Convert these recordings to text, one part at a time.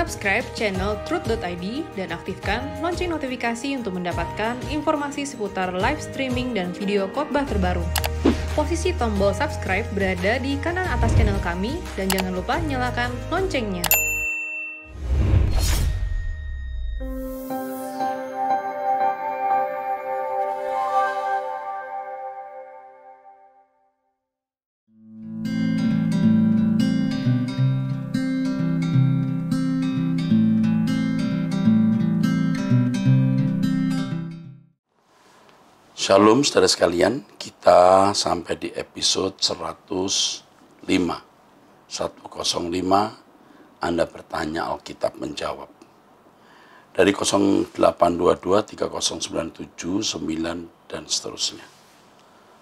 Subscribe channel Truth.id dan aktifkan lonceng notifikasi untuk mendapatkan informasi seputar live streaming dan video khotbah terbaru. Posisi tombol subscribe berada di kanan atas channel kami dan jangan lupa nyalakan loncengnya. Shalom saudara sekalian, kita sampai di episode 105. Anda bertanya, Alkitab menjawab. Dari 0822 3097 9 dan seterusnya.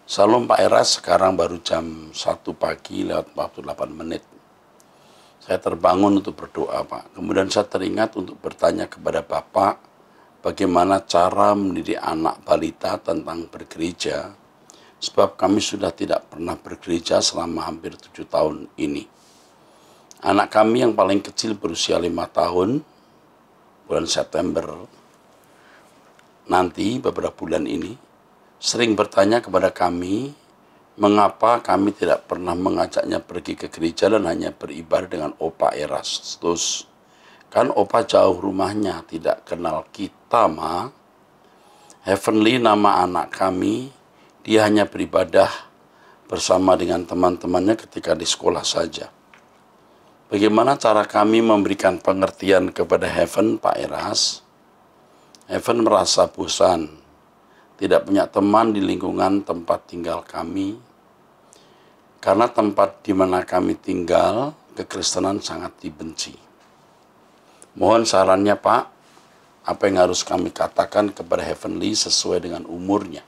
Shalom Pak Eras, sekarang baru jam 1 pagi lewat 48 menit. Saya terbangun untuk berdoa Pak. Kemudian saya teringat untuk bertanya kepada Bapak, bagaimana cara mendidik anak balita tentang bergereja, sebab kami sudah tidak pernah bergereja selama hampir 7 tahun ini. Anak kami yang paling kecil berusia 5 tahun, bulan September nanti, beberapa bulan ini, sering bertanya kepada kami, mengapa kami tidak pernah mengajaknya pergi ke gereja dan hanya beribadah dengan Opa Erastus. Kan Opa jauh rumahnya, tidak kenal kita, Ma. Heavenly nama anak kami, dia hanya beribadah bersama dengan teman-temannya ketika di sekolah saja. Bagaimana cara kami memberikan pengertian kepada Heaven, Pak Eras? Heaven merasa bosan, tidak punya teman di lingkungan tempat tinggal kami, karena tempat di mana kami tinggal, kekristenan sangat dibenci. Mohon sarannya Pak, apa yang harus kami katakan kepada Heavenly sesuai dengan umurnya.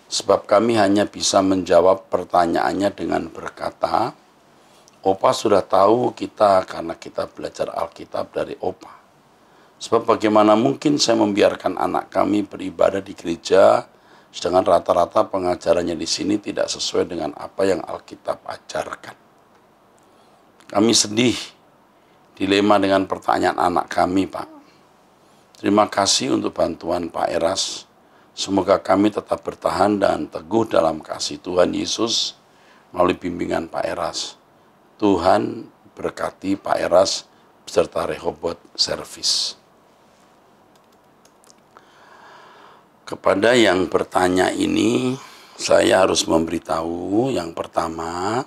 Sebab kami hanya bisa menjawab pertanyaannya dengan berkata, Opa sudah tahu kita karena kita belajar Alkitab dari Opa. Sebab bagaimana mungkin saya membiarkan anak kami beribadah di gereja, sedangkan rata-rata pengajarannya di sini tidak sesuai dengan apa yang Alkitab ajarkan. Kami sedih, dilema dengan pertanyaan anak kami, Pak. Terima kasih untuk bantuan Pak Eras. Semoga kami tetap bertahan dan teguh dalam kasih Tuhan Yesus melalui bimbingan Pak Eras. Tuhan berkati Pak Eras beserta Rehoboth Service. Kepada yang bertanya ini, saya harus memberitahu yang pertama,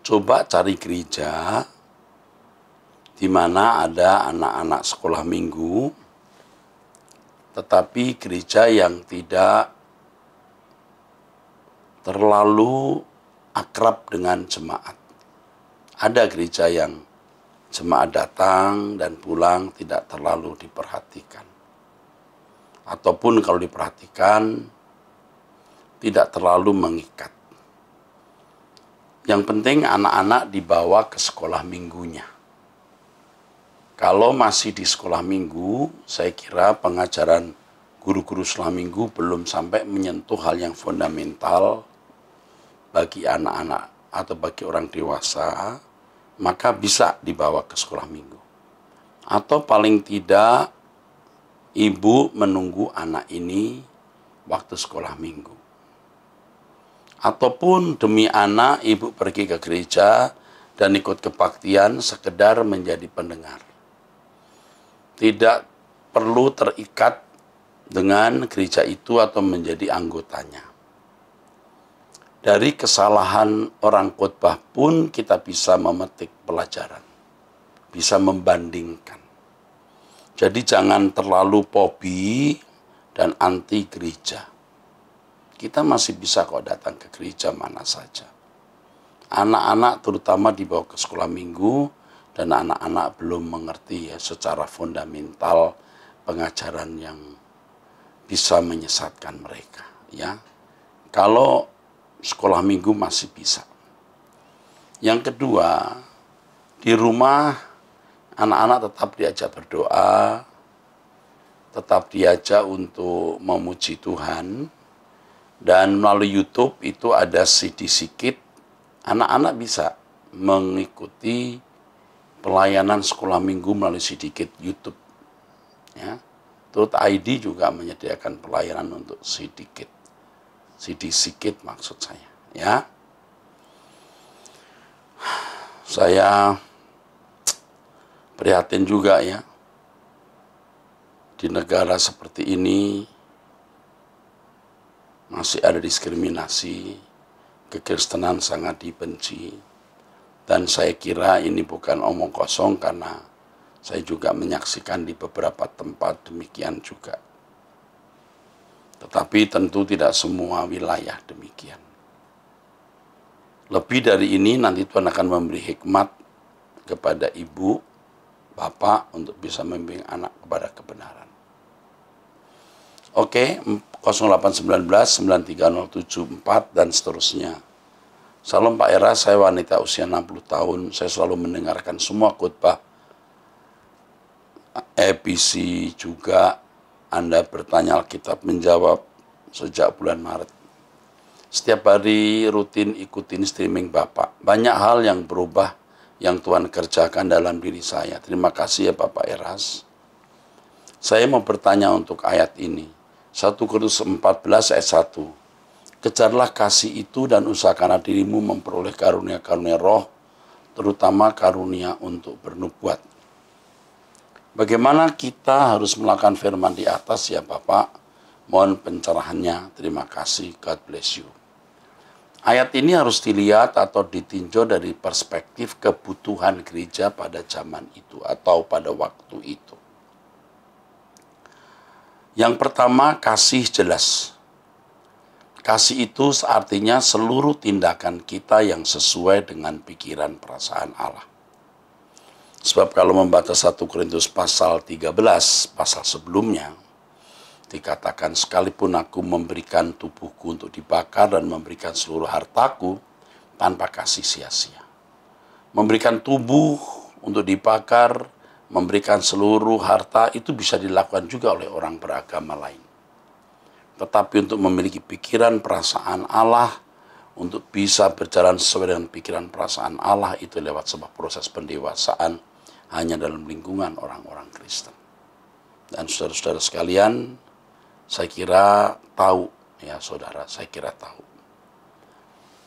coba cari gereja di mana ada anak-anak sekolah minggu, tetapi gereja yang tidak terlalu akrab dengan jemaat. Ada gereja yang jemaat datang dan pulang tidak terlalu diperhatikan. Ataupun kalau diperhatikan, tidak terlalu mengikat. Yang penting anak-anak dibawa ke sekolah minggunya. Kalau masih di sekolah minggu, saya kira pengajaran guru-guru sekolah minggu belum sampai menyentuh hal yang fundamental bagi anak-anak atau bagi orang dewasa, maka bisa dibawa ke sekolah minggu. Atau paling tidak, ibu menunggu anak ini waktu sekolah minggu. Ataupun demi anak, ibu pergi ke gereja dan ikut kebaktian sekedar menjadi pendengar. Tidak perlu terikat dengan gereja itu atau menjadi anggotanya. Dari kesalahan orang khotbah pun kita bisa memetik pelajaran. Bisa membandingkan. Jadi jangan terlalu pobi dan anti gereja. Kita masih bisa kok datang ke gereja mana saja. Anak-anak terutama dibawa ke sekolah minggu, dan anak-anak belum mengerti ya secara fundamental pengajaran yang bisa menyesatkan mereka. Ya, kalau sekolah minggu masih bisa. Yang kedua, di rumah anak-anak tetap diajak berdoa, tetap diajak untuk memuji Tuhan, dan melalui YouTube itu ada CD sikit, anak-anak bisa mengikuti pelayanan sekolah minggu melalui Sidikit YouTube. Ya. Truth ID juga menyediakan pelayanan untuk Sidikit. Sidikit maksud saya. Ya. Saya prihatin juga ya. Di negara seperti ini masih ada diskriminasi, kekristenan sangat dibenci. Dan saya kira ini bukan omong kosong karena saya juga menyaksikan di beberapa tempat demikian juga. Tetapi tentu tidak semua wilayah demikian. Lebih dari ini nanti Tuhan akan memberi hikmat kepada ibu, bapak untuk bisa membimbing anak kepada kebenaran. Oke, 0819 93074 dan seterusnya. Salam Pak Era, saya wanita usia 60 tahun. Saya selalu mendengarkan semua khotbah EBC juga. Anda bertanya Alkitab menjawab sejak bulan Maret. Setiap hari rutin ikutin streaming Bapak. Banyak hal yang berubah yang Tuhan kerjakan dalam diri saya. Terima kasih ya Bapak Eras. Saya mau bertanya untuk ayat ini. 1 Korintus 14 ayat 1. Kejarlah kasih itu dan usahakanlah dirimu memperoleh karunia-karunia roh, terutama karunia untuk bernubuat. Bagaimana kita harus melakukan firman di atas ya Bapak? Mohon pencerahannya. Terima kasih. God bless you. Ayat ini harus dilihat atau ditinjau dari perspektif kebutuhan gereja pada zaman itu atau pada waktu itu. Yang pertama, kasih jelas. Kasih itu artinya seluruh tindakan kita yang sesuai dengan pikiran perasaan Allah. Sebab kalau membaca 1 Korintus pasal 13, pasal sebelumnya, dikatakan sekalipun aku memberikan tubuhku untuk dibakar dan memberikan seluruh hartaku tanpa kasih sia-sia. Memberikan tubuh untuk dibakar, memberikan seluruh harta itu bisa dilakukan juga oleh orang beragama lain. Tetapi untuk memiliki pikiran perasaan Allah, untuk bisa berjalan sesuai dengan pikiran perasaan Allah, itu lewat sebuah proses pendewasaan hanya dalam lingkungan orang-orang Kristen. Dan saudara-saudara sekalian, saya kira tahu, ya saudara, saya kira tahu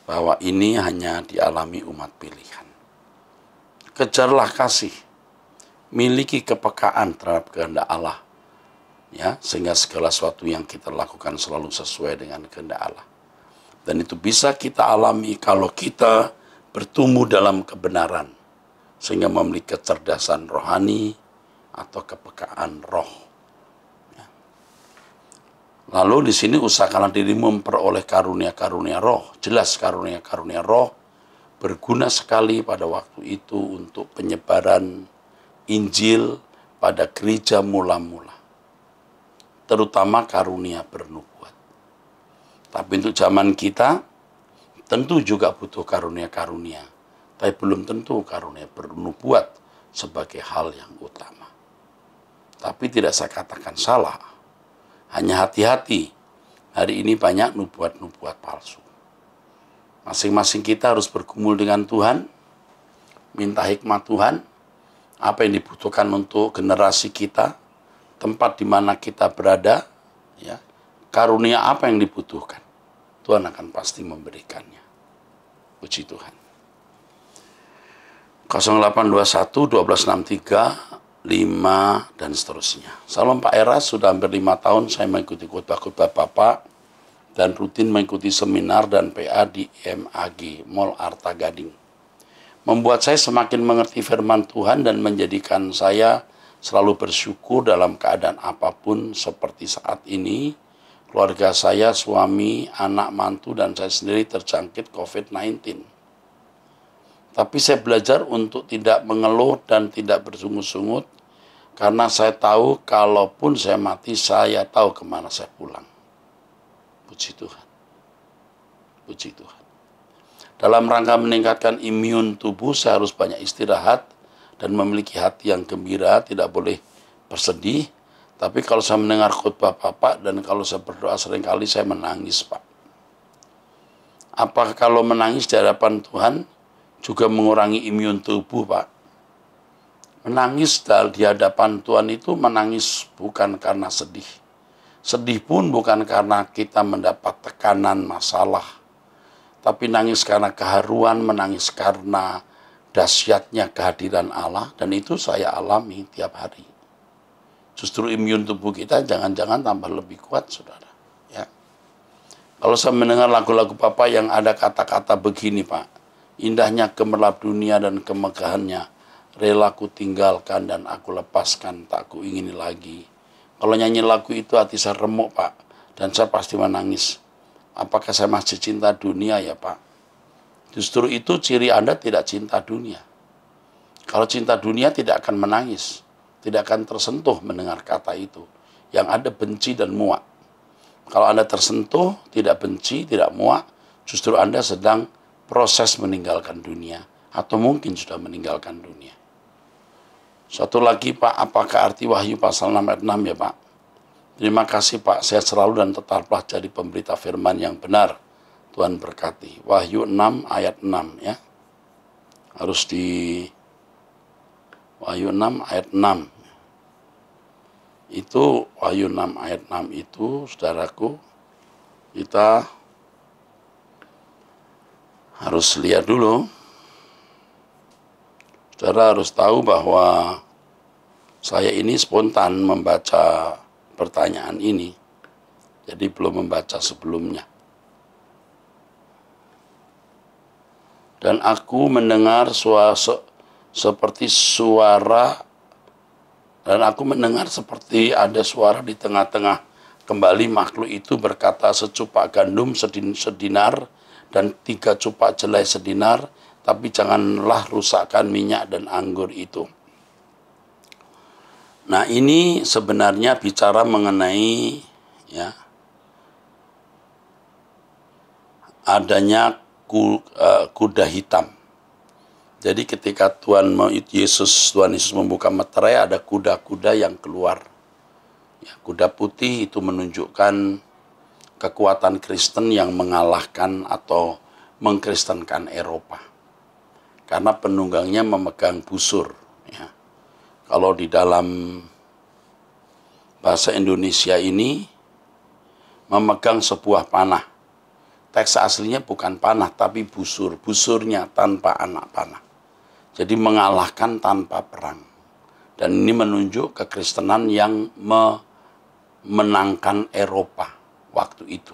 bahwa ini hanya dialami umat pilihan. Kejarlah kasih, miliki kepekaan terhadap kehendak Allah, ya, sehingga segala sesuatu yang kita lakukan selalu sesuai dengan kehendak Allah. Dan itu bisa kita alami kalau kita bertumbuh dalam kebenaran, sehingga memiliki kecerdasan rohani atau kepekaan roh. Ya. Lalu di sini usahakanlah dirimu memperoleh karunia-karunia roh. Jelas karunia-karunia roh berguna sekali pada waktu itu untuk penyebaran Injil pada gereja mula-mula. Terutama karunia bernubuat. Tapi untuk zaman kita, tentu juga butuh karunia-karunia. Tapi belum tentu karunia bernubuat sebagai hal yang utama. Tapi tidak saya katakan salah. Hanya hati-hati. Hari ini banyak nubuat-nubuat palsu. Masing-masing kita harus bergumul dengan Tuhan. Minta hikmat Tuhan. Apa yang dibutuhkan untuk generasi kita. Tempat di mana kita berada, ya, karunia apa yang dibutuhkan, Tuhan akan pasti memberikannya. Puji Tuhan. 0821 1263 5 dan seterusnya. Salam Pak Era, sudah hampir 5 tahun saya mengikuti khotbah-khotbah Bapak dan rutin mengikuti seminar dan PA di MAG, Mall Arta Gading. Membuat saya semakin mengerti firman Tuhan dan menjadikan saya selalu bersyukur dalam keadaan apapun seperti saat ini. Keluarga saya, suami, anak, mantu, dan saya sendiri terjangkit COVID-19. Tapi saya belajar untuk tidak mengeluh dan tidak bersungut-sungut. Karena saya tahu kalaupun saya mati, saya tahu kemana saya pulang. Puji Tuhan. Puji Tuhan. Dalam rangka meningkatkan imun tubuh, saya harus banyak istirahat dan memiliki hati yang gembira, tidak boleh bersedih. Tapi kalau saya mendengar khotbah Bapak dan kalau saya berdoa seringkali saya menangis, Pak. Apakah kalau menangis di hadapan Tuhan juga mengurangi imun tubuh, Pak? Menangis di hadapan Tuhan itu menangis bukan karena sedih. Sedih pun bukan karena kita mendapat tekanan masalah. Tapi nangis karena keharuan, menangis karena dahsyatnya kehadiran Allah. Dan itu saya alami tiap hari. Justru imun tubuh kita jangan-jangan tambah lebih kuat, saudara. Ya. Kalau saya mendengar lagu-lagu Bapak yang ada kata-kata begini, Pak. Indahnya gemerlap dunia dan kemegahannya. Rela ku tinggalkan dan aku lepaskan, tak ku ingini lagi. Kalau nyanyi lagu itu hati saya remuk, Pak. Dan saya pasti menangis. Apakah saya masih cinta dunia ya, Pak? Justru itu ciri Anda tidak cinta dunia. Kalau cinta dunia tidak akan menangis. Tidak akan tersentuh mendengar kata itu. Yang ada benci dan muak. Kalau Anda tersentuh, tidak benci, tidak muak, justru Anda sedang proses meninggalkan dunia. Atau mungkin sudah meninggalkan dunia. Satu lagi, Pak, apakah arti Wahyu pasal 6 ayat 6 ya, Pak? Terima kasih, Pak, saya selalu dan tetaplah jadi pemberita firman yang benar. Tuhan berkati. Wahyu 6 ayat 6 ya. Harus di Wahyu 6 ayat 6. Itu Wahyu 6 ayat 6 itu, saudaraku, kita harus lihat dulu. Saudara harus tahu bahwa saya ini spontan membaca pertanyaan ini. Jadi belum membaca sebelumnya. Dan aku mendengar seperti suara, dan aku mendengar seperti ada suara di tengah-tengah. Kembali makhluk itu berkata, secupak gandum sedinar dan 3 cupak jelai sedinar, tapi janganlah rusakkan minyak dan anggur itu. Nah, ini sebenarnya bicara mengenai ya adanya kuda hitam. Jadi ketika Tuhan Yesus membuka meterai, ada kuda-kuda yang keluar. Ya, kuda putih itu menunjukkan kekuatan Kristen yang mengalahkan atau mengkristenkan Eropa. Karena penunggangnya memegang busur. Ya. Kalau di dalam bahasa Indonesia ini, memegang sebuah panah. Teks aslinya bukan panah, tapi busur. Busurnya tanpa anak panah. Jadi mengalahkan tanpa perang. Dan ini menunjuk kekristenan yang memenangkan Eropa waktu itu.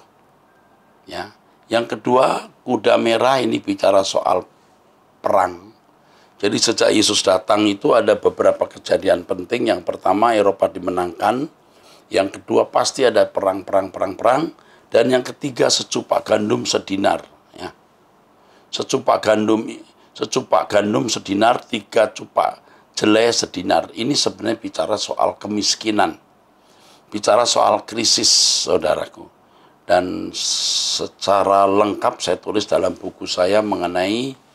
Ya. Yang kedua, kuda merah ini bicara soal perang. Jadi sejak Yesus datang itu ada beberapa kejadian penting. Yang pertama, Eropa dimenangkan. Yang kedua, pasti ada perang. Dan yang ketiga, secupak gandum sedinar. Ya. Secupak gandum sedinar, 3 cupak jelai sedinar. Ini sebenarnya bicara soal kemiskinan. Bicara soal krisis, saudaraku. Dan secara lengkap saya tulis dalam buku saya mengenai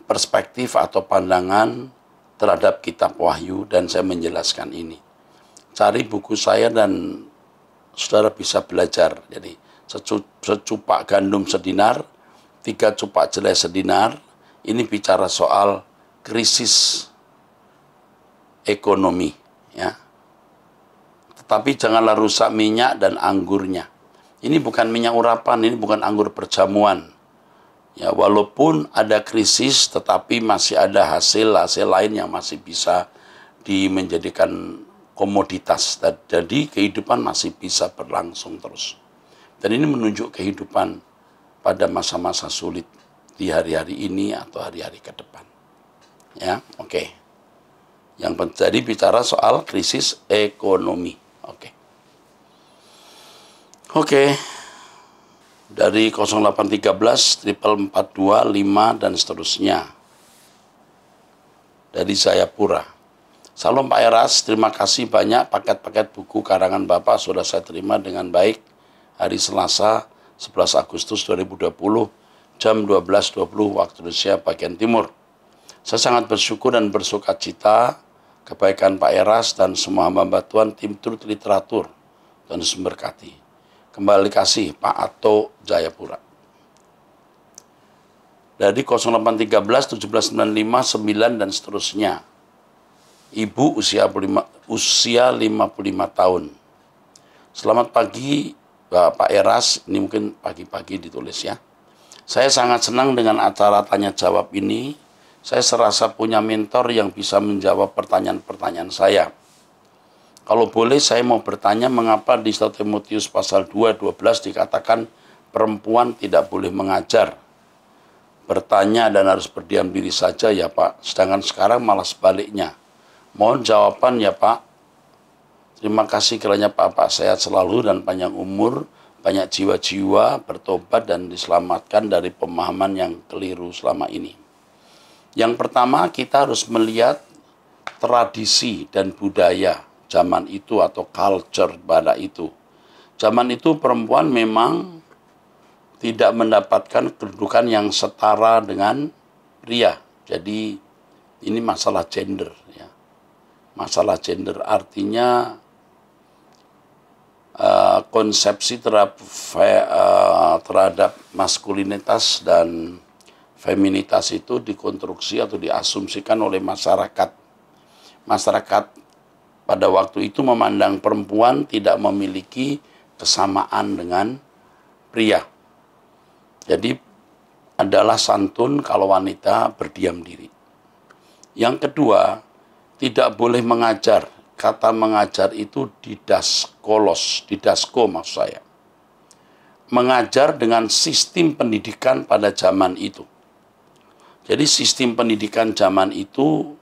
perspektif atau pandangan terhadap kitab Wahyu, dan saya menjelaskan ini. Cari buku saya dan saudara bisa belajar. Jadi secupak gandum sedinar, 3 cupak jelai sedinar, ini bicara soal krisis ekonomi. Ya. Tetapi janganlah rusak minyak dan anggurnya. Ini bukan minyak urapan, ini bukan anggur perjamuan. Ya, walaupun ada krisis, tetapi masih ada hasil lain yang masih bisa menjadikan komoditas. Jadi kehidupan masih bisa berlangsung terus. Dan ini menunjuk kehidupan pada masa-masa sulit di hari-hari ini atau hari-hari ke depan. Ya, oke. Yang terjadi bicara soal krisis ekonomi. Oke. Dari 0813, 442, 5, dan seterusnya. Dari Jayapura. Salam Pak Eras, terima kasih banyak paket-paket buku karangan Bapak sudah saya terima dengan baik hari Selasa 11 Agustus 2020 jam 12.20 waktu Indonesia bagian Timur. Saya sangat bersyukur dan bersuka cita kebaikan Pak Eras dan semua hamba Tuhan tim Truth Literatur. Tuhan Yesus memberkati. Kembali kasih Pak Ato Jayapura. Dari 0813 1795 9 dan seterusnya. Ibu usia 55 tahun. Selamat pagi Bapak Eras, ini mungkin pagi-pagi ditulis ya. Saya sangat senang dengan acara tanya jawab ini. Saya serasa punya mentor yang bisa menjawab pertanyaan-pertanyaan saya. Kalau boleh saya mau bertanya mengapa di 1 Timotius pasal 2:12 dikatakan perempuan tidak boleh mengajar. Bertanya dan harus berdiam diri saja ya Pak, sedangkan sekarang malah sebaliknya. Mohon jawaban ya Pak. Terima kasih kiranya Bapak sehat selalu dan panjang umur, banyak jiwa-jiwa bertobat dan diselamatkan dari pemahaman yang keliru selama ini. Yang pertama kita harus melihat tradisi dan budaya zaman itu atau culture pada itu. Zaman itu perempuan memang tidak mendapatkan kedudukan yang setara dengan pria. Jadi ini masalah gender ya. Masalah gender artinya konsepsi terhadap maskulinitas dan feminitas itu dikonstruksi atau diasumsikan oleh masyarakat. Masyarakat pada waktu itu memandang perempuan tidak memiliki kesamaan dengan pria. Jadi adalah santun kalau wanita berdiam diri. Yang kedua, tidak boleh mengajar. Kata mengajar itu didasko maksud saya. Mengajar dengan sistem pendidikan pada zaman itu. Jadi sistem pendidikan zaman itu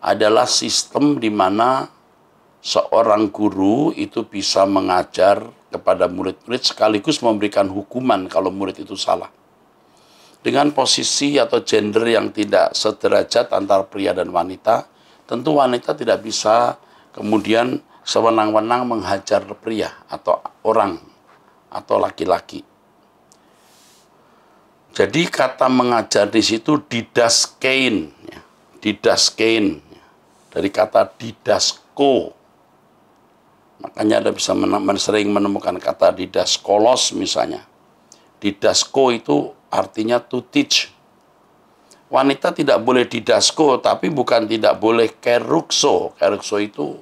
adalah sistem di mana seorang guru itu bisa mengajar kepada murid-murid sekaligus memberikan hukuman kalau murid itu salah. Dengan posisi atau gender yang tidak sederajat antara pria dan wanita, tentu wanita tidak bisa kemudian sewenang-wenang menghajar pria atau orang atau laki-laki. Jadi kata mengajar di situ didaskein, ya. Didaskein dari kata didasko. Makanya Anda bisa sering menemukan kata didaskolos misalnya. Didasko itu artinya to teach. Wanita tidak boleh didasko, tapi bukan tidak boleh kerukso. Kerukso itu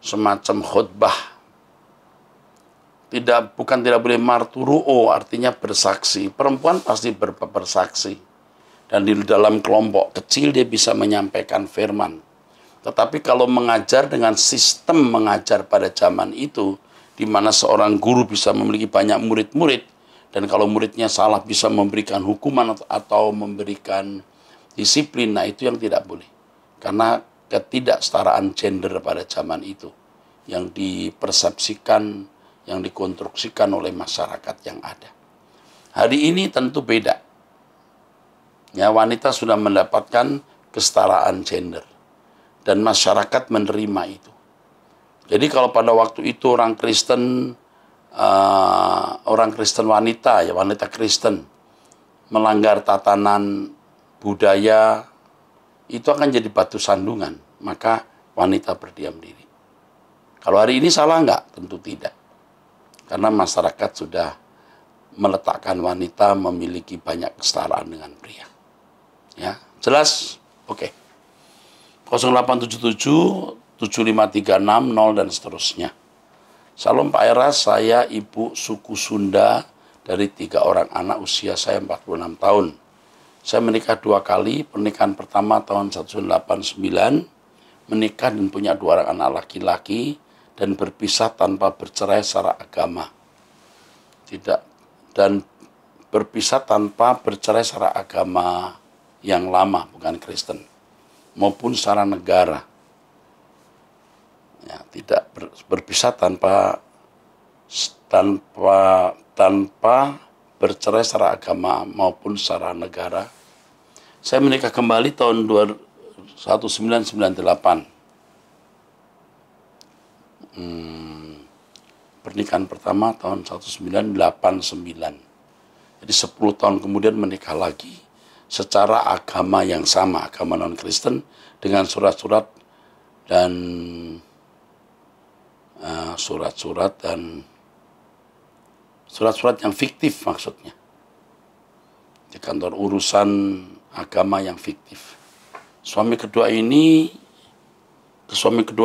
semacam khutbah. Bukan tidak boleh marturuo, artinya bersaksi. Perempuan pasti bersaksi. Dan di dalam kelompok kecil dia bisa menyampaikan firman. Tetapi kalau mengajar dengan sistem mengajar pada zaman itu, di mana seorang guru bisa memiliki banyak murid-murid, dan kalau muridnya salah bisa memberikan hukuman atau memberikan disiplin, nah itu yang tidak boleh. Karena ketidaksetaraan gender pada zaman itu yang dipersepsikan, yang dikonstruksikan oleh masyarakat yang ada. Hari ini tentu beda. Ya, wanita sudah mendapatkan kesetaraan gender dan masyarakat menerima itu. Jadi kalau pada waktu itu orang Kristen wanita, ya wanita Kristen melanggar tatanan budaya, itu akan jadi batu sandungan, maka wanita berdiam diri. Kalau hari ini salah nggak? Tentu tidak. Karena masyarakat sudah meletakkan wanita memiliki banyak kesetaraan dengan pria. Ya, jelas? Oke. 0877 7536 0 dan seterusnya. Salam Pak Eras, saya ibu suku Sunda dari 3 orang anak, usia saya 46 tahun. Saya menikah 2 kali, pernikahan pertama tahun 1989, menikah dan punya 2 orang anak laki-laki, dan berpisah tanpa bercerai secara agama. Dan berpisah tanpa bercerai secara agama yang lama, bukan Kristen, maupun secara negara. Ya, tidak berpisah tanpa bercerai secara agama maupun secara negara. Saya menikah kembali tahun 1998. Pernikahan pertama tahun 1989. Jadi 10 tahun kemudian menikah lagi secara agama yang sama, agama non-Kristen, dengan surat-surat dan surat-surat yang fiktif maksudnya. di kantor urusan agama yang fiktif. Suami kedua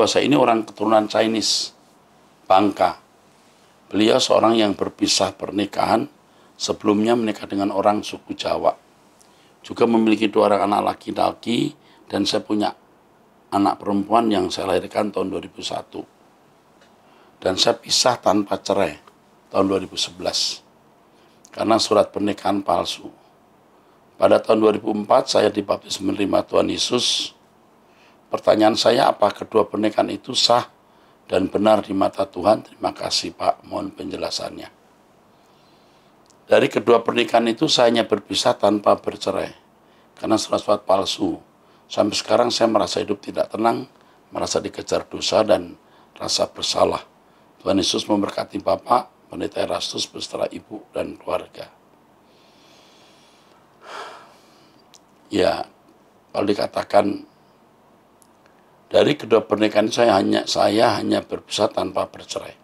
saya ini orang keturunan Chinese, Bangka. Beliau seorang yang berpisah pernikahan, sebelumnya menikah dengan orang suku Jawa. Juga memiliki 2 orang anak laki-laki, dan saya punya anak perempuan yang saya lahirkan tahun 2001. Dan saya pisah tanpa cerai tahun 2011 karena surat pernikahan palsu. Pada tahun 2004 saya dibaptis menerima Tuhan Yesus. Pertanyaan saya, apa kedua pernikahan itu sah dan benar di mata Tuhan? Terima kasih Pak, mohon penjelasannya. Dari kedua pernikahan itu saya hanya berpisah tanpa bercerai karena surat-surat palsu. Sampai sekarang saya merasa hidup tidak tenang, merasa dikejar dosa dan rasa bersalah. Tuhan Yesus memberkati Bapak, Pendeta Erastus beserta Ibu dan keluarga. Ya, kalau dikatakan dari kedua pernikahan saya hanya berpisah tanpa bercerai.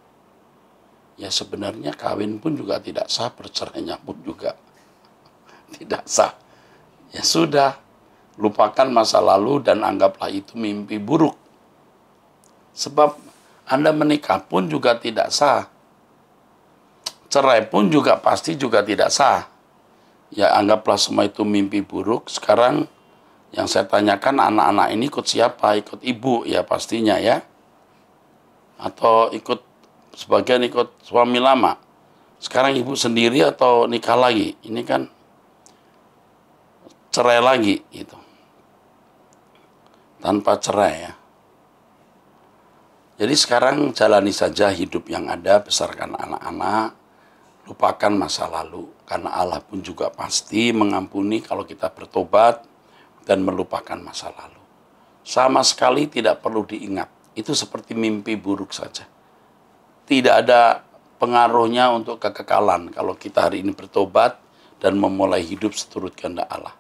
Ya sebenarnya kawin pun juga tidak sah, bercerainya pun juga tidak sah. Ya sudah, lupakan masa lalu dan anggaplah itu mimpi buruk. Sebab Anda menikah pun juga tidak sah. Cerai pun juga pasti juga tidak sah. Ya anggaplah semua itu mimpi buruk. Sekarang yang saya tanyakan, anak-anak ini ikut siapa? Ikut ibu ya pastinya ya. Atau sebagian ikut suami lama. Sekarang ibu sendiri atau nikah lagi? Ini kan cerai lagi gitu. Tanpa cerai ya. Jadi sekarang jalani saja hidup yang ada, besarkan anak-anak, lupakan masa lalu. Karena Allah pun juga pasti mengampuni kalau kita bertobat dan melupakan masa lalu. Sama sekali tidak perlu diingat. Itu seperti mimpi buruk saja. Tidak ada pengaruhnya untuk kekekalan kalau kita hari ini bertobat dan memulai hidup seturut kehendak Allah.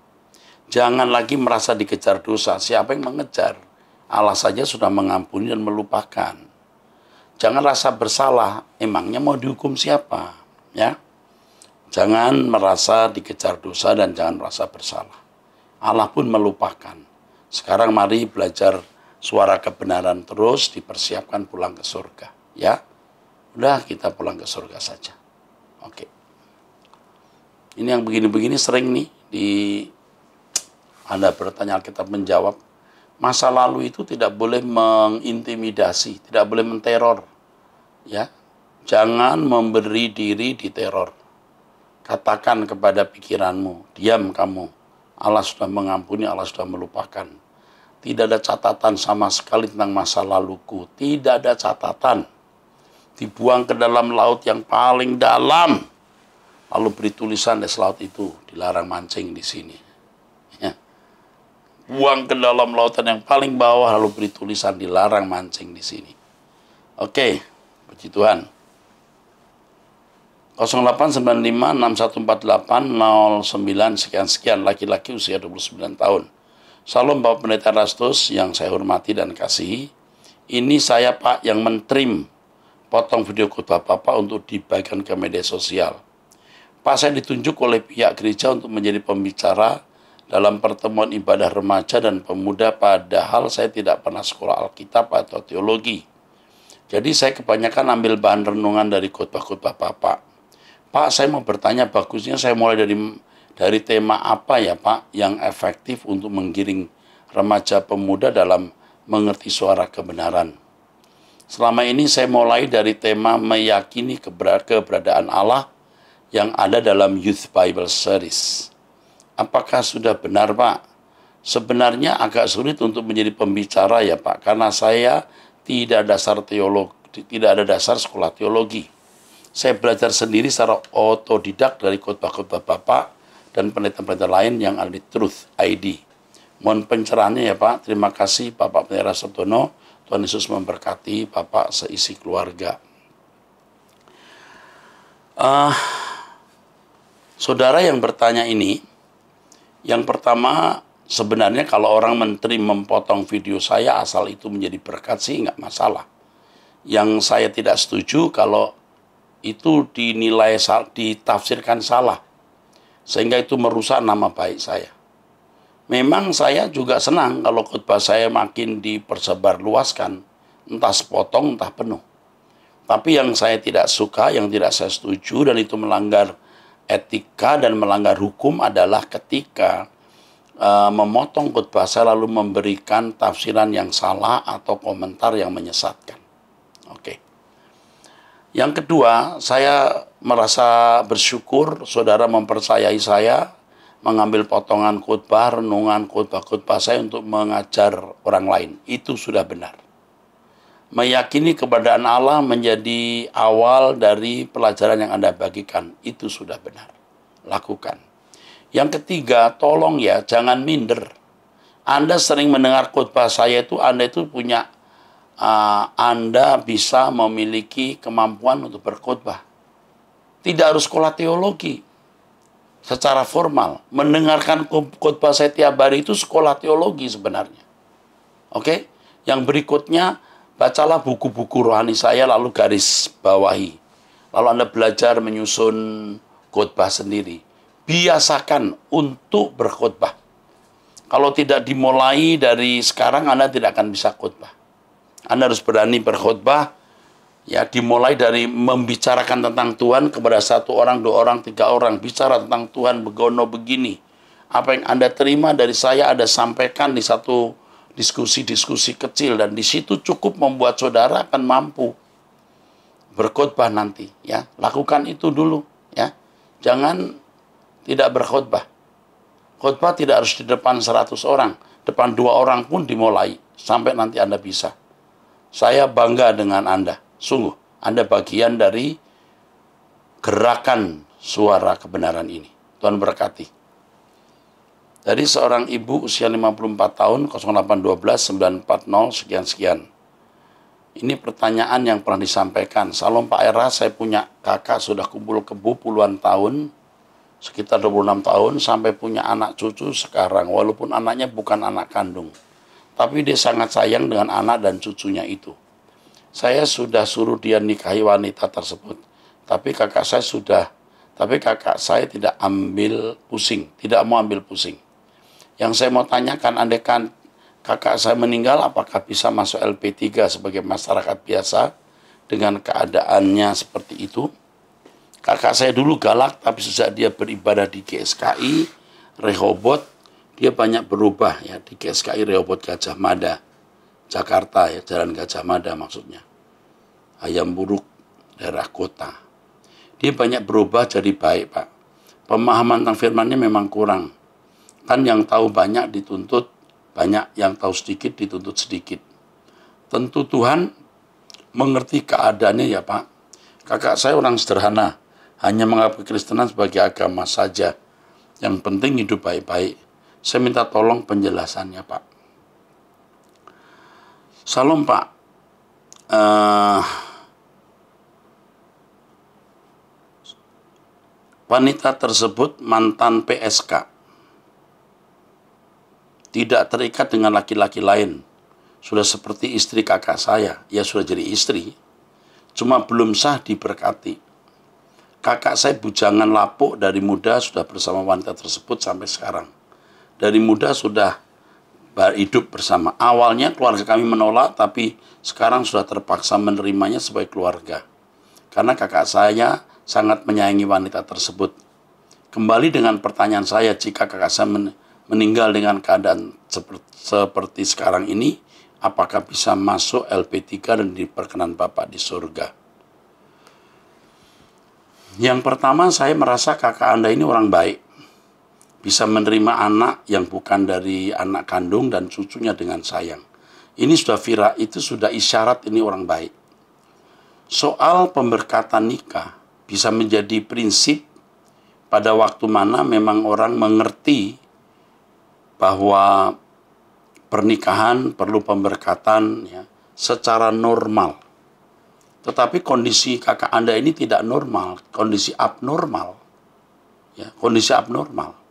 Jangan lagi merasa dikejar dosa. Siapa yang mengejar? Allah saja sudah mengampuni dan melupakan. Jangan rasa bersalah. Emangnya mau dihukum siapa? Ya. Jangan merasa dikejar dosa dan jangan merasa bersalah. Allah pun melupakan. Sekarang mari belajar suara kebenaran terus, dipersiapkan pulang ke surga. Ya, udah kita pulang ke surga saja. Oke. Ini yang begini-begini sering nih Anda bertanya, Alkitab menjawab. Masa lalu itu tidak boleh mengintimidasi, tidak boleh menteror. Ya, jangan memberi diri diteror. Katakan kepada pikiranmu, diam kamu. Allah sudah mengampuni, Allah sudah melupakan. Tidak ada catatan sama sekali tentang masa laluku. Tidak ada catatan. Dibuang ke dalam laut yang paling dalam. Lalu beri tulisan di laut itu, dilarang mancing di sini. Ya. Buang ke dalam lautan yang paling bawah, lalu beri tulisan dilarang mancing di sini. Oke, puji Tuhan. 0895614809 sekian-sekian, laki-laki usia 29 tahun. Salam Bapak Pendeta Erastus yang saya hormati dan kasihi. Ini saya Pak yang mentrim potong video khotbah Bapak untuk dibagikan ke media sosial. Pak, saya ditunjuk oleh pihak gereja untuk menjadi pembicara dalam pertemuan ibadah remaja dan pemuda, padahal saya tidak pernah sekolah Alkitab atau teologi. Jadi saya kebanyakan ambil bahan renungan dari khotbah-khotbah Bapak. Pak, saya mau bertanya, bagusnya saya mulai dari tema apa ya Pak yang efektif untuk menggiring remaja pemuda dalam mengerti suara kebenaran. Selama ini saya mulai dari tema meyakini keberadaan Allah yang ada dalam Youth Bible Series. Apakah sudah benar Pak? Sebenarnya agak sulit untuk menjadi pembicara ya Pak, karena saya tidak ada dasar sekolah teologi. Saya belajar sendiri secara otodidak dari khotbah-khotbah Bapak dan pendeta-pendeta lain yang ada di Truth ID. Mohon pencerahannya ya Pak. Terima kasih Bapak Pendeta Sabtono. Tuhan Yesus memberkati Bapak seisi keluarga. Saudara yang bertanya ini, yang pertama sebenarnya kalau orang menteri memotong video saya asal itu menjadi berkat sih nggak masalah. Yang saya tidak setuju kalau itu ditafsirkan salah. Sehingga itu merusak nama baik saya. Memang saya juga senang kalau khotbah saya makin dipersebarluaskan, entah sepotong, entah penuh. Tapi yang saya tidak suka, yang tidak saya setuju, dan itu melanggar etika dan melanggar hukum adalah ketika memotong khotbah saya lalu memberikan tafsiran yang salah atau komentar yang menyesatkan. Oke. Yang kedua, saya merasa bersyukur saudara mempercayai saya mengambil potongan khotbah, renungan khotbah saya untuk mengajar orang lain. Itu sudah benar. Meyakini keberadaan Allah menjadi awal dari pelajaran yang Anda bagikan. Itu sudah benar. Lakukan. Yang ketiga, tolong ya, jangan minder. Anda sering mendengar khotbah saya itu, Anda itu punya, Anda bisa memiliki kemampuan untuk berkhotbah. Tidak harus sekolah teologi. Secara formal, mendengarkan khotbah saya tiap hari itu sekolah teologi sebenarnya. Oke? Yang berikutnya, bacalah buku-buku rohani saya lalu garis bawahi. Lalu Anda belajar menyusun khotbah sendiri. Biasakan untuk berkhotbah. Kalau tidak dimulai dari sekarang, Anda tidak akan bisa khotbah. Anda harus berani berkhotbah. Ya, dimulai dari membicarakan tentang Tuhan kepada 1 orang, 2 orang, 3 orang. Bicara tentang Tuhan begono begini. Apa yang Anda terima dari saya, Anda sampaikan di satu diskusi-diskusi kecil. Dan di situ cukup membuat saudara akan mampu berkhotbah nanti. Ya, lakukan itu dulu. Ya, jangan tidak berkhotbah. Khotbah tidak harus di depan 100 orang. Depan 2 orang pun dimulai. Sampai nanti Anda bisa. Saya bangga dengan Anda. Sungguh, Anda bagian dari gerakan suara kebenaran ini. Tuhan berkati. Dari seorang ibu usia 54 tahun, 0812 940 sekian-sekian. Ini pertanyaan yang pernah disampaikan. Salam Pak Era, saya punya kakak sudah kumpul kebo puluhan tahun, sekitar 26 tahun, sampai punya anak cucu sekarang. Walaupun anaknya bukan anak kandung. Tapi dia sangat sayang dengan anak dan cucunya itu. Saya sudah suruh dia nikahi wanita tersebut. Tapi kakak saya tidak ambil pusing. Tidak mau ambil pusing. Yang saya mau tanyakan, andaikan kakak saya meninggal, apakah bisa masuk LP3 sebagai masyarakat biasa dengan keadaannya seperti itu? Kakak saya dulu galak, tapi sejak dia beribadah di GSKI, Rehoboth, dia banyak berubah ya di GSKI Rehoboth Gajah Mada. Jakarta ya, Jalan Gajah Mada maksudnya. Ayam Buruk, daerah kota. Dia banyak berubah jadi baik, Pak. Pemahaman tentang firman-Nya memang kurang. Kan yang tahu banyak dituntut banyak, yang tahu sedikit dituntut sedikit. Tentu Tuhan mengerti keadaannya ya, Pak. Kakak saya orang sederhana, hanya menganggap kekristenan sebagai agama saja. Yang penting hidup baik-baik. Saya minta tolong penjelasannya, Pak. Salam, Pak. Wanita tersebut mantan PSK. Tidak terikat dengan laki-laki lain. Sudah seperti istri kakak saya. Ya sudah jadi istri. Cuma belum sah diberkati. Kakak saya bujangan lapuk dari muda sudah bersama wanita tersebut sampai sekarang. Dari muda sudah hidup bersama. Awalnya keluarga kami menolak, tapi sekarang sudah terpaksa menerimanya sebagai keluarga. Karena kakak saya sangat menyayangi wanita tersebut. Kembali dengan pertanyaan saya, jika kakak saya meninggal dengan keadaan seperti sekarang ini, apakah bisa masuk LP3 dan diperkenan Bapak di surga? Yang pertama, saya merasa kakak Anda ini orang baik. Bisa menerima anak yang bukan dari anak kandung dan cucunya dengan sayang. Ini sudah viral, itu sudah isyarat ini orang baik. Soal pemberkatan nikah bisa menjadi prinsip pada waktu mana memang orang mengerti bahwa pernikahan perlu pemberkatan ya, secara normal. Tetapi kondisi kakak Anda ini tidak normal, kondisi abnormal. Ya, kondisi abnormal.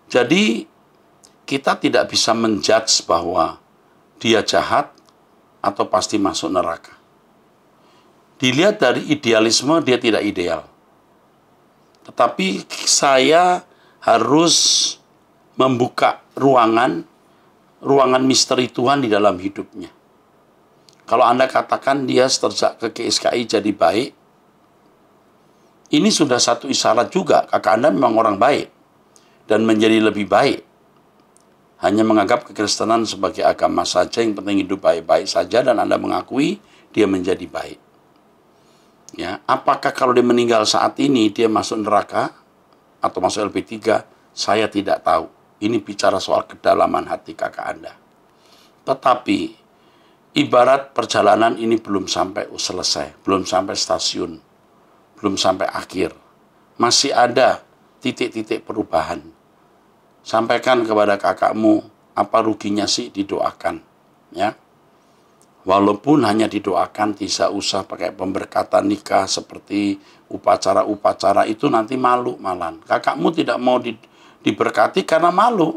Jadi kita tidak bisa menjudge bahwa dia jahat atau pasti masuk neraka. Dilihat dari idealisme, dia tidak ideal. Tetapi saya harus membuka ruangan misteri Tuhan di dalam hidupnya. Kalau Anda katakan dia sejak ke GSKI jadi baik, ini sudah satu isyarat juga, kakak Anda memang orang baik dan menjadi lebih baik. Hanya menganggap kekristenan sebagai agama saja, yang penting hidup baik-baik saja, dan Anda mengakui dia menjadi baik. Ya, apakah kalau dia meninggal saat ini dia masuk neraka atau masuk LP3? Saya tidak tahu. Ini bicara soal kedalaman hati kakak Anda. Tetapi ibarat perjalanan ini belum sampai selesai, belum sampai stasiun, belum sampai akhir. Masih ada titik-titik perubahan. Sampaikan kepada kakakmu, apa ruginya sih didoakan, ya. Walaupun hanya didoakan, tidak usah pakai pemberkatan nikah seperti upacara-upacara itu, nanti malu malan. Kakakmu tidak mau diberkati karena malu.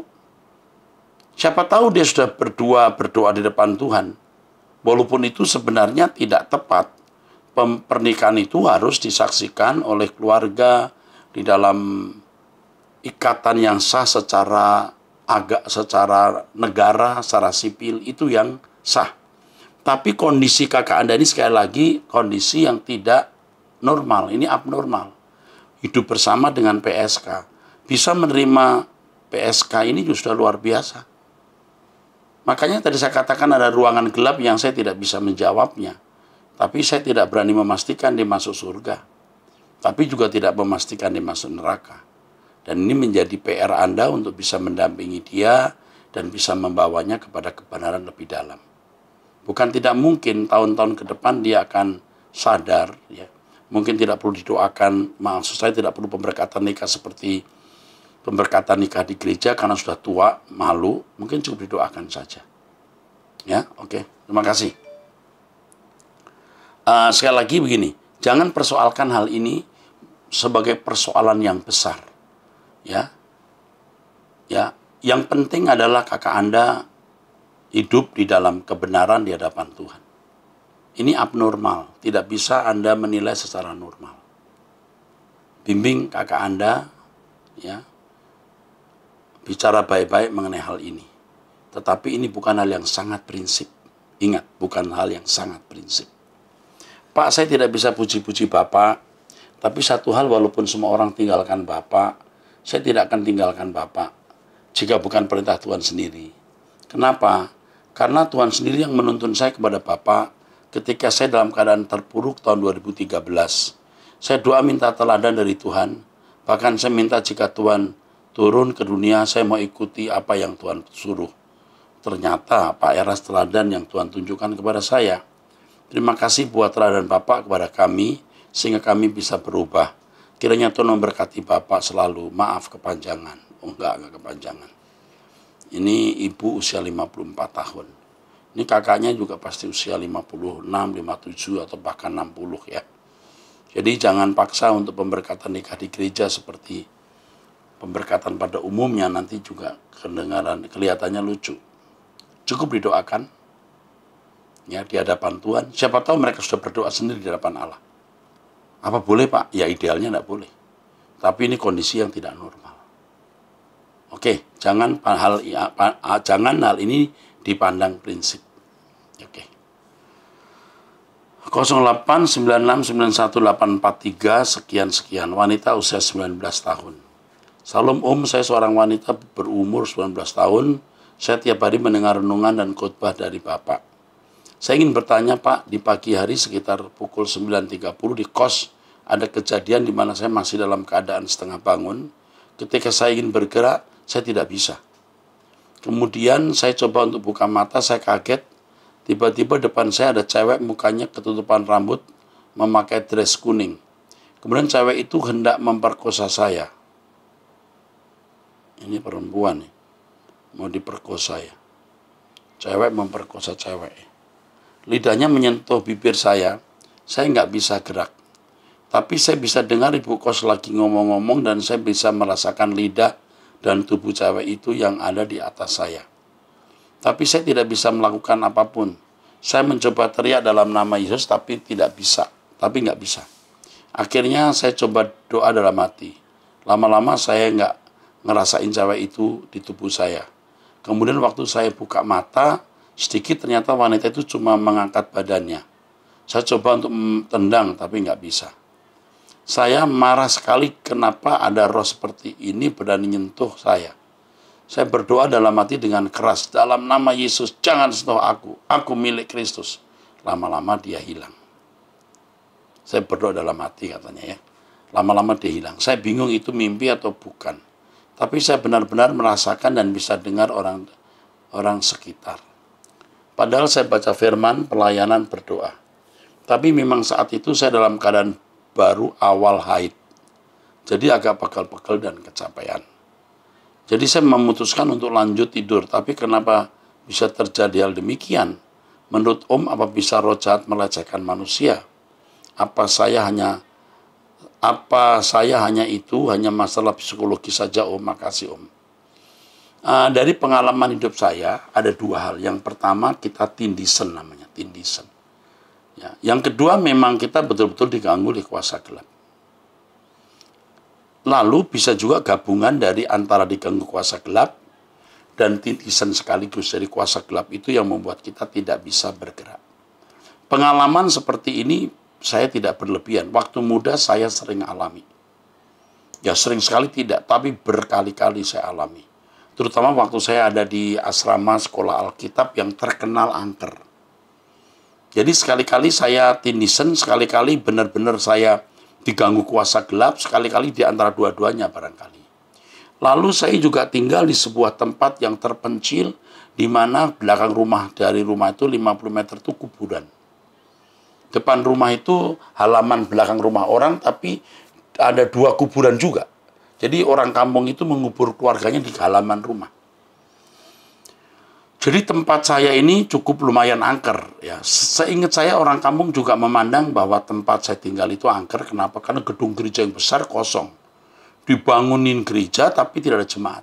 Siapa tahu dia sudah berdoa di depan Tuhan. Walaupun itu sebenarnya tidak tepat. Pernikahan itu harus disaksikan oleh keluarga di dalam ikatan yang sah secara negara, secara sipil, itu yang sah. Tapi kondisi kakak Anda ini sekali lagi kondisi yang tidak normal, ini abnormal. Hidup bersama dengan PSK. Bisa menerima PSK ini sudah luar biasa. Makanya tadi saya katakan ada ruangan gelap yang saya tidak bisa menjawabnya. Tapi saya tidak berani memastikan dia masuk surga. Tapi juga tidak memastikan dia masuk neraka. Dan ini menjadi PR Anda untuk bisa mendampingi dia dan bisa membawanya kepada kebenaran lebih dalam. Bukan tidak mungkin tahun-tahun ke depan dia akan sadar, ya. Mungkin tidak perlu didoakan, maksud saya tidak perlu pemberkatan nikah seperti pemberkatan nikah di gereja karena sudah tua, malu, mungkin cukup didoakan saja. Ya, oke. Terima kasih. Sekali lagi begini, jangan persoalkan hal ini sebagai persoalan yang besar. Ya, yang penting adalah kakak Anda hidup di dalam kebenaran di hadapan Tuhan. Ini abnormal, tidak bisa Anda menilai secara normal. Bimbing kakak Anda, ya, bicara baik-baik mengenai hal ini. Tetapi ini bukan hal yang sangat prinsip. Ingat, bukan hal yang sangat prinsip. Pak, saya tidak bisa puji-puji Bapak, tapi satu hal, walaupun semua orang tinggalkan Bapak, saya tidak akan tinggalkan Bapak jika bukan perintah Tuhan sendiri. Kenapa? Karena Tuhan sendiri yang menuntun saya kepada Bapak ketika saya dalam keadaan terpuruk tahun 2013. Saya doa minta teladan dari Tuhan. Bahkan saya minta jika Tuhan turun ke dunia, saya mau ikuti apa yang Tuhan suruh. Ternyata Pak Eras teladan yang Tuhan tunjukkan kepada saya. Terima kasih buat teladan Bapak kepada kami, sehingga kami bisa berubah. Kiranya Tuhan memberkati Bapak selalu. Maaf kepanjangan. Oh enggak kepanjangan. Ini ibu usia 54 tahun. Ini kakaknya juga pasti usia 56, 57 atau bahkan 60 ya. Jadi jangan paksa untuk pemberkatan nikah di gereja seperti pemberkatan pada umumnya, nanti juga kelihatannya lucu. Cukup didoakan ya di hadapan Tuhan. Siapa tahu mereka sudah berdoa sendiri di hadapan Allah. Apa boleh Pak? Ya idealnya tidak boleh. Tapi ini kondisi yang tidak normal. Oke, jangan hal ini dipandang prinsip. Oke. 08969183 sekian wanita usia 19 tahun. Salam Om, saya seorang wanita berumur 19 tahun. Saya tiap hari mendengar renungan dan khotbah dari Bapak. Saya ingin bertanya Pak, di pagi hari sekitar pukul 9.30 di kos ada kejadian di mana saya masih dalam keadaan setengah bangun. Ketika saya ingin bergerak, saya tidak bisa. Kemudian saya coba untuk buka mata, saya kaget. Tiba-tiba depan saya ada cewek mukanya ketutupan rambut, memakai dress kuning. Kemudian cewek itu hendak memperkosa saya. Ini perempuan nih, mau diperkosa ya. Cewek memperkosa cewek. Lidahnya menyentuh bibir saya nggak bisa gerak. Tapi saya bisa dengar ibu kos lagi ngomong-ngomong dan saya bisa merasakan lidah dan tubuh cewek itu yang ada di atas saya. Tapi saya tidak bisa melakukan apapun. Saya mencoba teriak dalam nama Yesus tapi nggak bisa. Akhirnya saya coba doa dalam hati. Lama-lama saya nggak ngerasain cewek itu di tubuh saya. Kemudian waktu saya buka mata, sedikit ternyata wanita itu cuma mengangkat badannya. Saya coba untuk tendang, tapi nggak bisa. Saya marah sekali kenapa ada roh seperti ini berani nyentuh saya. Saya berdoa dalam hati dengan keras, dalam nama Yesus, jangan sentuh aku milik Kristus. Lama-lama dia hilang. Saya berdoa dalam hati katanya ya. Lama-lama dia hilang. Saya bingung itu mimpi atau bukan. Tapi saya benar-benar merasakan dan bisa dengar orang sekitar. Padahal saya baca firman, pelayanan, berdoa. Tapi memang saat itu saya dalam keadaan baru awal haid. Jadi agak pegel-pegel dan kecapean. Jadi saya memutuskan untuk lanjut tidur. Tapi kenapa bisa terjadi hal demikian? Menurut Om, apa bisa roh jahat melecehkan manusia? Apa saya hanya itu hanya masalah psikologi saja, Om? Makasih, Om. Dari pengalaman hidup saya ada dua hal. Yang pertama kita tindisen namanya, tindisen. Ya. Yang kedua memang kita betul-betul diganggu oleh kuasa gelap. Lalu bisa juga gabungan dari antara diganggu kuasa gelap dan tindisen sekaligus dari kuasa gelap itu yang membuat kita tidak bisa bergerak. Pengalaman seperti ini saya tidak berlebihan. Waktu muda saya sering alami. Ya sering sekali tidak, tapi berkali-kali saya alami. Terutama waktu saya ada di asrama sekolah Alkitab yang terkenal angker. Jadi sekali-kali saya tindisen, sekali-kali benar-benar saya diganggu kuasa gelap, sekali-kali di antara dua-duanya barangkali. Lalu saya juga tinggal di sebuah tempat yang terpencil, di mana belakang dari rumah itu 50 meter itu kuburan. Depan rumah itu halaman belakang rumah orang, tapi ada 2 kuburan juga. Jadi orang kampung itu mengubur keluarganya di halaman rumah. Jadi tempat saya ini cukup lumayan angker. Ya. Seingat saya orang kampung juga memandang bahwa tempat saya tinggal itu angker. Kenapa? Karena gedung gereja yang besar kosong. Dibangunin gereja tapi tidak ada jemaat.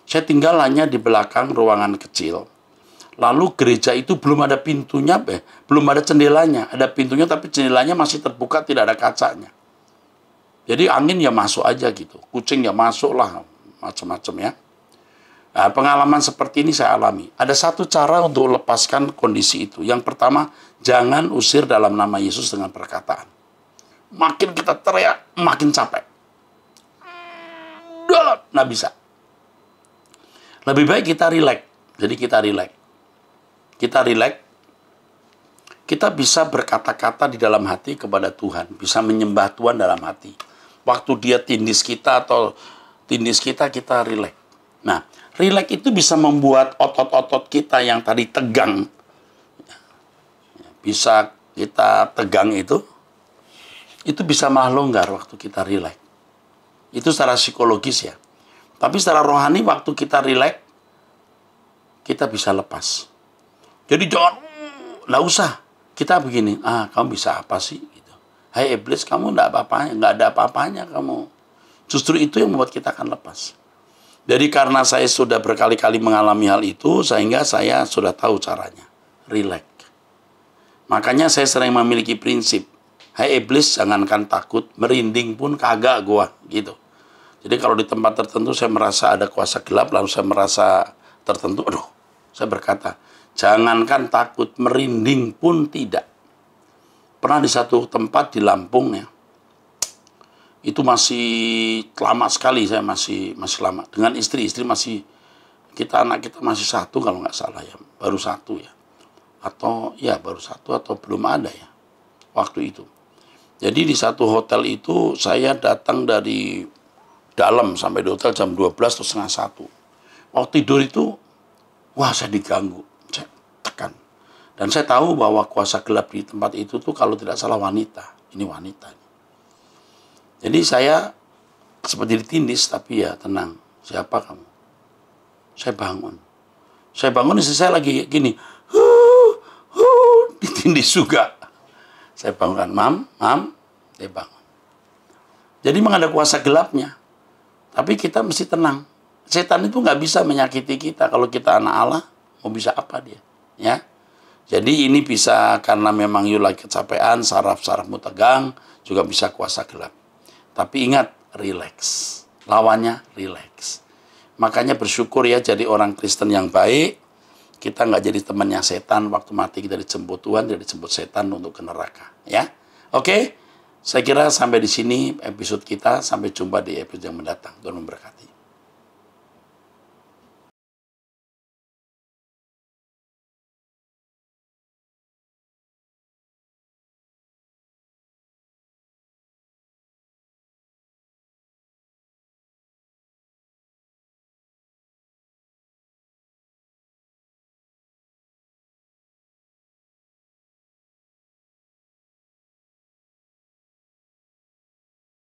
Saya tinggal hanya di belakang ruangan kecil. Lalu gereja itu belum ada pintunya, belum ada jendelanya. Ada pintunya tapi jendelanya masih terbuka, tidak ada kacanya. Jadi angin ya masuk aja gitu. Kucing ya masuk lah, macam-macam ya. Nah, pengalaman seperti ini saya alami. Ada satu cara untuk lepaskan kondisi itu. Yang pertama, jangan usir dalam nama Yesus dengan perkataan. Makin kita teriak, makin capek. Nggak bisa. Lebih baik kita rileks. Jadi kita rileks. Kita rileks. Kita bisa berkata-kata di dalam hati kepada Tuhan. Bisa menyembah Tuhan dalam hati. Waktu dia tindis kita atau tindis kita rileks. Nah, rileks itu bisa membuat otot-otot kita yang tadi tegang. Bisa kita tegang itu bisa malah longgar waktu kita rileks. Itu secara psikologis ya. Tapi secara rohani waktu kita rileks, kita bisa lepas. Jadi jangan, nggak usah. Kita begini, kamu bisa apa sih? Gitu. Hai iblis, kamu nggak ada apa-apanya kamu. Justru itu yang membuat kita akan lepas. Jadi karena saya sudah berkali-kali mengalami hal itu, sehingga saya sudah tahu caranya. Rileks. Makanya saya sering memiliki prinsip. Hai iblis, jangankan takut, merinding pun kagak gua. Gitu. Jadi kalau di tempat tertentu saya merasa ada kuasa gelap, lalu saya merasa tertentu, saya berkata, jangankan takut, merinding pun tidak. Pernah di satu tempat di Lampung ya, itu masih lama sekali, saya masih lama. Dengan istri masih, anak kita masih 1 kalau nggak salah ya, baru 1 ya. Atau ya baru 1 atau belum ada ya, waktu itu. Jadi di satu hotel itu saya datang dari dalam sampai di hotel jam 12 atau setengah 1. Waktu tidur itu, saya diganggu, saya tekan. Dan saya tahu bahwa kuasa gelap di tempat itu tuh kalau tidak salah wanita. Ini wanita. Jadi saya seperti ditindis, tapi ya tenang. Siapa kamu? Saya bangun. Istri saya lagi gini. Ditindis juga. Saya bangunkan, Mam. Dia bangun. Jadi memang ada kuasa gelapnya. Tapi kita mesti tenang. Setan itu nggak bisa menyakiti kita. Kalau kita anak Allah, mau bisa apa dia? Ya. Jadi ini bisa karena memang you lagi kecapean, saraf-sarafmu tegang, juga bisa kuasa gelap. Tapi ingat, relax. Lawannya relax. Makanya bersyukur ya jadi orang Kristen yang baik. Kita nggak jadi temannya setan. Waktu mati kita dijemput Tuhan, tidak dijemput setan untuk ke neraka. Ya, oke. Saya kira sampai di sini episode kita. Sampai jumpa di episode yang mendatang. Tuhan memberkati.